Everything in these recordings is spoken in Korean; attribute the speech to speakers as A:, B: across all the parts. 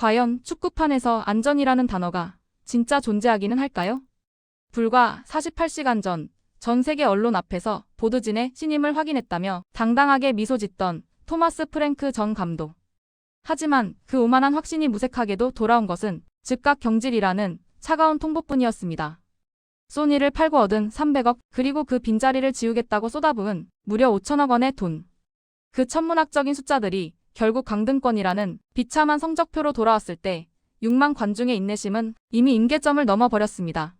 A: 과연 축구판에서 안전이라는 단어가 진짜 존재하기는 할까요? 불과 48시간 전 세계 언론 앞에서 보드진의 신임을 확인했다며 당당하게 미소 짓던 토마스 프랭크 전 감독. 하지만 그 오만한 확신이 무색하게도 돌아온 것은 즉각 경질이라는 차가운 통보뿐이었습니다. 소니를 팔고 얻은 300억 그리고 그 빈자리를 지우겠다고 쏟아부은 무려 5천억 원의 돈. 그 천문학적인 숫자들이 결국 강등권이라는 비참한 성적표로 돌아왔을 때 6만 관중의 인내심은 이미 임계점을 넘어버렸습니다.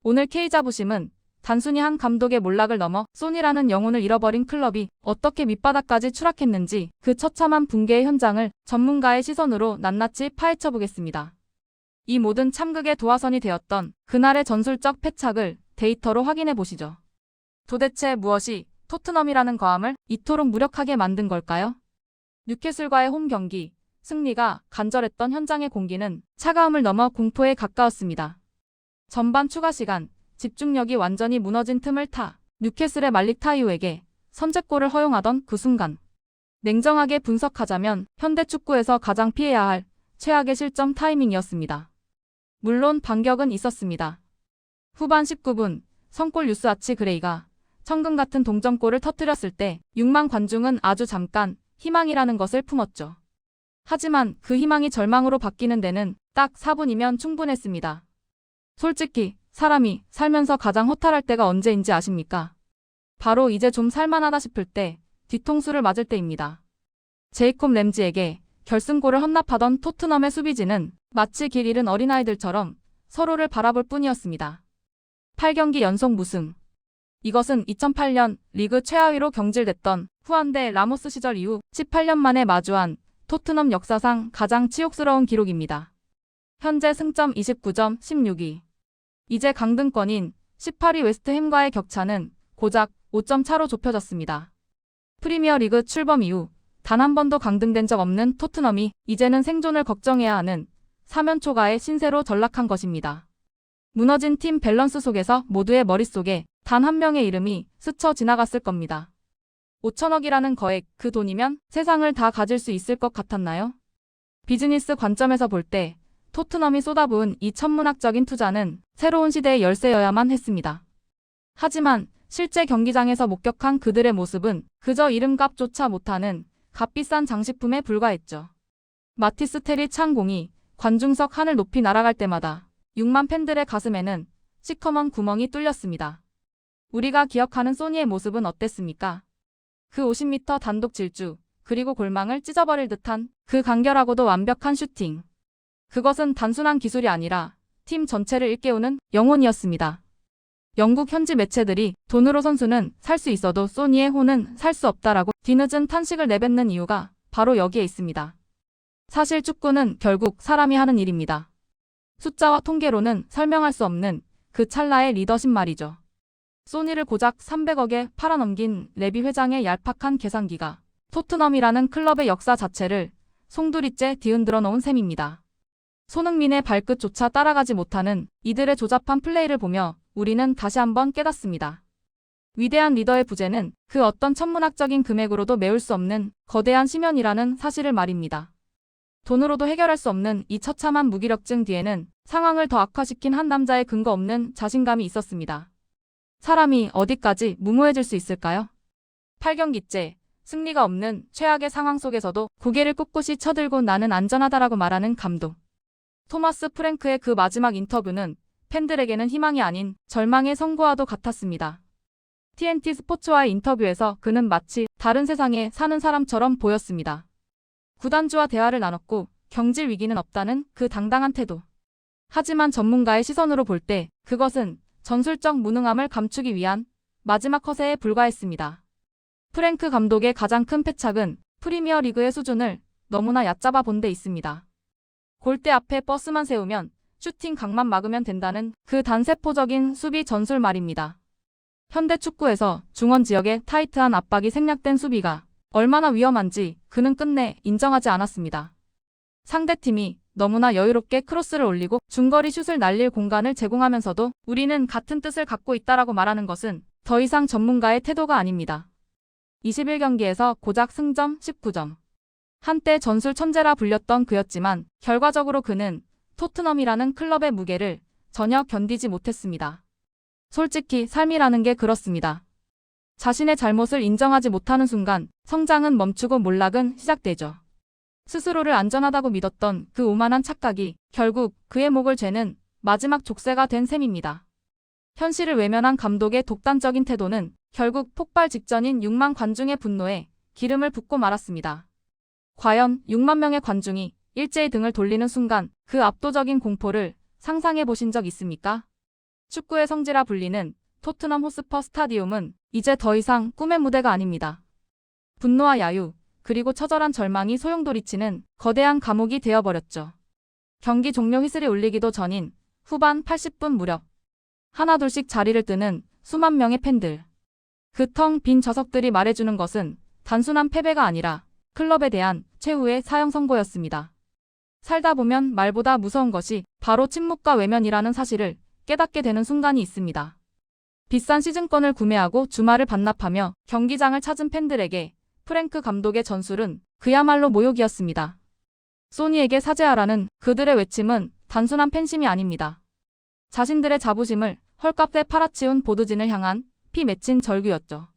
A: 오늘 K자부심은 단순히 한 감독의 몰락을 넘어 소니라는 영혼을 잃어버린 클럽이 어떻게 밑바닥까지 추락했는지 그 처참한 붕괴의 현장을 전문가의 시선으로 낱낱이 파헤쳐보겠습니다. 이 모든 참극의 도화선이 되었던 그날의 전술적 패착을 데이터로 확인해 보시죠. 도대체 무엇이 토트넘이라는 거함을 이토록 무력하게 만든 걸까요? 뉴캐슬과의 홈 경기, 승리가 간절했던 현장의 공기는 차가움을 넘어 공포에 가까웠습니다. 전반 추가 시간, 집중력이 완전히 무너진 틈을 타 뉴캐슬의 말릭 타이우에게 선제골을 허용하던 그 순간. 냉정하게 분석하자면 현대 축구에서 가장 피해야 할 최악의 실점 타이밍이었습니다. 물론 반격은 있었습니다. 후반 19분, 성골 유스아치 그레이가 천금 같은 동점골을 터뜨렸을 때 6만 관중은 아주 잠깐 희망이라는 것을 품었죠. 하지만 그 희망이 절망으로 바뀌는 데는 딱 4분이면 충분했습니다. 솔직히 사람이 살면서 가장 허탈할 때가 언제인지 아십니까? 바로 이제 좀 살만하다 싶을 때, 뒤통수를 맞을 때입니다. 제이콥 램지에게 결승골을 헌납하던 토트넘의 수비진은 마치 길 잃은 어린아이들처럼 서로를 바라볼 뿐이었습니다. 8경기 연속 무승. 이것은 2008년 리그 최하위로 경질됐던 후안대 라모스 시절 이후 18년 만에 마주한 토트넘 역사상 가장 치욕스러운 기록입니다. 현재 승점 29점 16위. 이제 강등권인 18위 웨스트햄과의 격차는 고작 5점 차로 좁혀졌습니다. 프리미어리그 출범 이후 단 한 번도 강등된 적 없는 토트넘이 이제는 생존을 걱정해야 하는 사면초가의 신세로 전락한 것입니다. 무너진 팀 밸런스 속에서 모두의 머릿속에 단 한 명의 이름이 스쳐 지나갔을 겁니다. 5천억이라는 거액, 그 돈이면 세상을 다 가질 수 있을 것 같았나요? 비즈니스 관점에서 볼 때 토트넘이 쏟아부은 이 천문학적인 투자는 새로운 시대의 열쇠여야만 했습니다. 하지만 실제 경기장에서 목격한 그들의 모습은 그저 이름값조차 못하는 값비싼 장식품에 불과했죠. 마티스 테리 찬 공이 관중석 하늘 높이 날아갈 때마다 6만 팬들의 가슴에는 시커먼 구멍이 뚫렸습니다. 우리가 기억하는 소니의 모습은 어땠습니까? 그 50m 단독 질주, 그리고 골망을 찢어버릴 듯한 그 간결하고도 완벽한 슈팅. 그것은 단순한 기술이 아니라 팀 전체를 일깨우는 영혼이었습니다. 영국 현지 매체들이 돈으로 선수는 살 수 있어도 소니의 혼은 살 수 없다라고 뒤늦은 탄식을 내뱉는 이유가 바로 여기에 있습니다. 사실 축구는 결국 사람이 하는 일입니다. 숫자와 통계로는 설명할 수 없는 그 찰나의 리더십 말이죠. 소니를 고작 300억에 팔아넘긴 레비 회장의 얄팍한 계산기가 토트넘이라는 클럽의 역사 자체를 송두리째 뒤흔들어 놓은 셈입니다. 손흥민의 발끝조차 따라가지 못하는 이들의 조잡한 플레이를 보며 우리는 다시 한번 깨닫습니다. 위대한 리더의 부재는 그 어떤 천문학적인 금액으로도 메울 수 없는 거대한 심연이라는 사실을 말입니다. 돈으로도 해결할 수 없는 이 처참한 무기력증 뒤에는 상황을 더 악화시킨 한 남자의 근거 없는 자신감이 있었습니다. 사람이 어디까지 무모해질 수 있을까요? 8경기째 승리가 없는 최악의 상황 속에서도 고개를 꿋꿋이 쳐들고 나는 안전하다라고 말하는 감독. 토마스 프랭크의 그 마지막 인터뷰는 팬들에게는 희망이 아닌 절망의 선고와도 같았습니다. TNT 스포츠와의 인터뷰에서 그는 마치 다른 세상에 사는 사람처럼 보였습니다. 구단주와 대화를 나눴고 경질 위기는 없다는 그 당당한 태도. 하지만 전문가의 시선으로 볼 때 그것은 전술적 무능함을 감추기 위한 마지막 허세에 불과했습니다. 프랭크 감독의 가장 큰 패착은 프리미어 리그의 수준을 너무나 얕잡아 본 데 있습니다. 골대 앞에 버스만 세우면 슈팅 각만 막으면 된다는 그 단세포적인 수비 전술 말입니다. 현대 축구에서 중원 지역의 타이트한 압박이 생략된 수비가 얼마나 위험한지 그는 끝내 인정하지 않았습니다. 상대팀이 너무나 여유롭게 크로스를 올리고 중거리 슛을 날릴 공간을 제공하면서도 우리는 같은 뜻을 갖고 있다라고 말하는 것은 더 이상 전문가의 태도가 아닙니다. 21경기에서 고작 승점 19점. 한때 전술 천재라 불렸던 그였지만 결과적으로 그는 토트넘이라는 클럽의 무게를 전혀 견디지 못했습니다. 솔직히 삶이라는 게 그렇습니다. 자신의 잘못을 인정하지 못하는 순간 성장은 멈추고 몰락은 시작되죠. 스스로를 안전하다고 믿었던 그 오만한 착각이 결국 그의 목을 죄는 마지막 족쇄가 된 셈입니다. 현실을 외면한 감독의 독단적인 태도는 결국 폭발 직전인 6만 관중의 분노에 기름을 붓고 말았습니다. 과연 6만 명의 관중이 일제히 등을 돌리는 순간 그 압도적인 공포를 상상해 보신 적 있습니까? 축구의 성지라 불리는 토트넘 호스퍼 스타디움은 이제 더 이상 꿈의 무대가 아닙니다. 분노와 야유, 그리고 처절한 절망이 소용돌이치는 거대한 감옥이 되어버렸죠. 경기 종료 휘슬이 울리기도 전인 후반 80분 무렵 하나둘씩 자리를 뜨는 수만 명의 팬들. 그 텅 빈 좌석들이 말해주는 것은 단순한 패배가 아니라 클럽에 대한 최후의 사형 선고였습니다. 살다 보면 말보다 무서운 것이 바로 침묵과 외면이라는 사실을 깨닫게 되는 순간이 있습니다. 비싼 시즌권을 구매하고 주말을 반납하며 경기장을 찾은 팬들에게 프랭크 감독의 전술은 그야말로 모욕이었습니다. 소니에게 사죄하라는 그들의 외침은 단순한 팬심이 아닙니다. 자신들의 자부심을 헐값에 팔아치운 보드진을 향한 피 맺힌 절규였죠.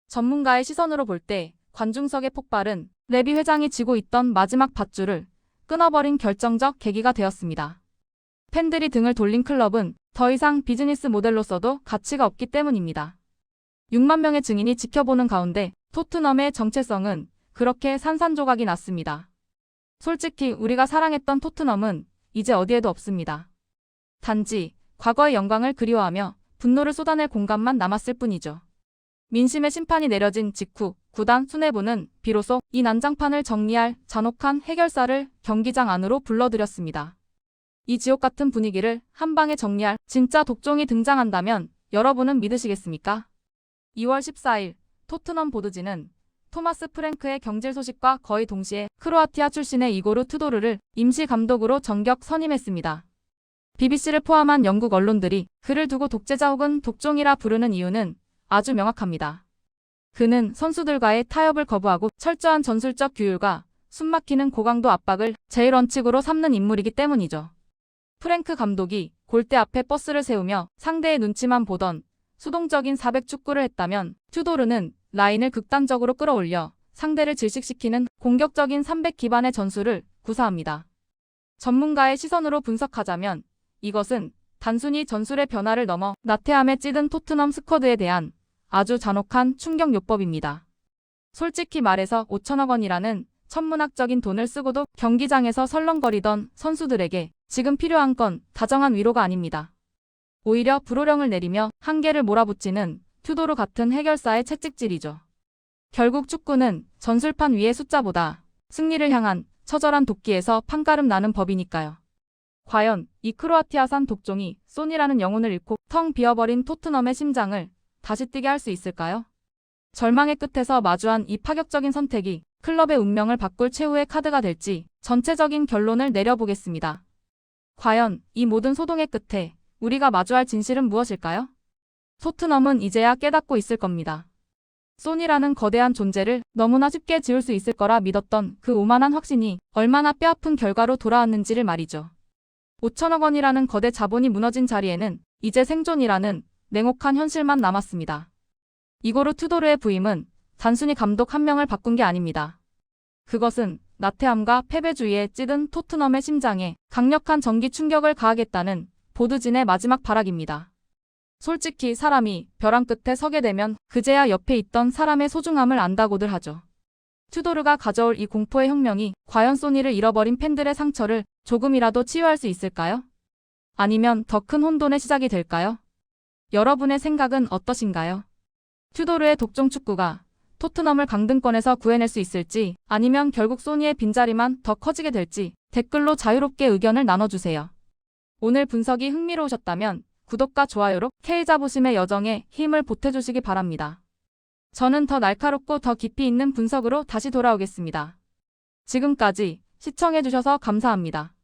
A: 전문가의 시선으로 볼 때 관중석의 폭발은 레비 회장이 쥐고 있던 마지막 밧줄을 끊어버린 결정적 계기가 되었습니다. 팬들이 등을 돌린 클럽은 더 이상 비즈니스 모델로서도 가치가 없기 때문입니다. 6만 명의 증인이 지켜보는 가운데 토트넘의 정체성은 그렇게 산산조각이 났습니다. 솔직히 우리가 사랑했던 토트넘은 이제 어디에도 없습니다. 단지 과거의 영광을 그리워하며 분노를 쏟아낼 공간만 남았을 뿐이죠. 민심의 심판이 내려진 직후 구단 수뇌부는 비로소 이 난장판을 정리할 잔혹한 해결사를 경기장 안으로 불러들였습니다. 이 지옥 같은 분위기를 한 방에 정리할 진짜 독종이 등장한다면 여러분은 믿으시겠습니까? 2월 14일 토트넘 보드진은 토마스 프랭크의 경질 소식과 거의 동시에 크로아티아 출신의 이고르 투도르를 임시 감독으로 정격 선임했습니다. BBC를 포함한 영국 언론들이 그를 두고 독재자 혹은 독종이라 부르는 이유는 아주 명확합니다. 그는 선수들과의 타협을 거부하고 철저한 전술적 규율과 숨막히는 고강도 압박을 제일 원칙으로 삼는 인물이기 때문이죠. 프랭크 감독이 골대 앞에 버스를 세우며 상대의 눈치만 보던 수동적인 400 축구를 했다면 튜도르는 라인을 극단적으로 끌어올려 상대를 질식시키는 공격적인 300 기반의 전술을 구사합니다. 전문가의 시선으로 분석하자면 이것은 단순히 전술의 변화를 넘어 나태함에 찌든 토트넘 스쿼드에 대한 아주 잔혹한 충격요법입니다. 솔직히 말해서 5천억 원이라는 천문학적인 돈을 쓰고도 경기장에서 설렁거리던 선수들에게 지금 필요한 건 다정한 위로가 아닙니다. 오히려 불호령을 내리며 한계를 몰아붙이는 튜도르 같은 해결사의 채찍질이죠. 결국 축구는 전술판 위의 숫자보다 승리를 향한 처절한 도끼에서 판가름 나는 법이니까요. 과연 이 크로아티아산 독종이 소니라는 영혼을 잃고 텅 비어버린 토트넘의 심장을 다시 뛰게 할 수 있을까요? 절망의 끝에서 마주한 이 파격적인 선택이 클럽의 운명을 바꿀 최후의 카드가 될지 전체적인 결론을 내려보겠습니다. 과연 이 모든 소동의 끝에 우리가 마주할 진실은 무엇일까요? 토트넘은 이제야 깨닫고 있을 겁니다. 소니라는 거대한 존재를 너무나 쉽게 지울 수 있을 거라 믿었던 그 오만한 확신이 얼마나 뼈아픈 결과로 돌아왔는지를 말이죠. 5천억 원이라는 거대 자본이 무너진 자리에는 이제 생존이라는 냉혹한 현실만 남았습니다. 이고르 투도르의 부임은 단순히 감독 한 명을 바꾼 게 아닙니다. 그것은 나태함과 패배주의에 찌든 토트넘의 심장에 강력한 전기 충격을 가하겠다는 보드진의 마지막 발악입니다. 솔직히 사람이 벼랑 끝에 서게 되면 그제야 옆에 있던 사람의 소중함을 안다고들 하죠. 튜도르가 가져올 이 공포의 혁명이 과연 소니를 잃어버린 팬들의 상처를 조금이라도 치유할 수 있을까요? 아니면 더 큰 혼돈의 시작이 될까요? 여러분의 생각은 어떠신가요? 튜도르의 독종 축구가 토트넘을 강등권에서 구해낼 수 있을지 아니면 결국 소니의 빈자리만 더 커지게 될지 댓글로 자유롭게 의견을 나눠주세요. 오늘 분석이 흥미로우셨다면 구독과 좋아요로 K자부심의 여정에 힘을 보태주시기 바랍니다. 저는 더 날카롭고 더 깊이 있는 분석으로 다시 돌아오겠습니다. 지금까지 시청해주셔서 감사합니다.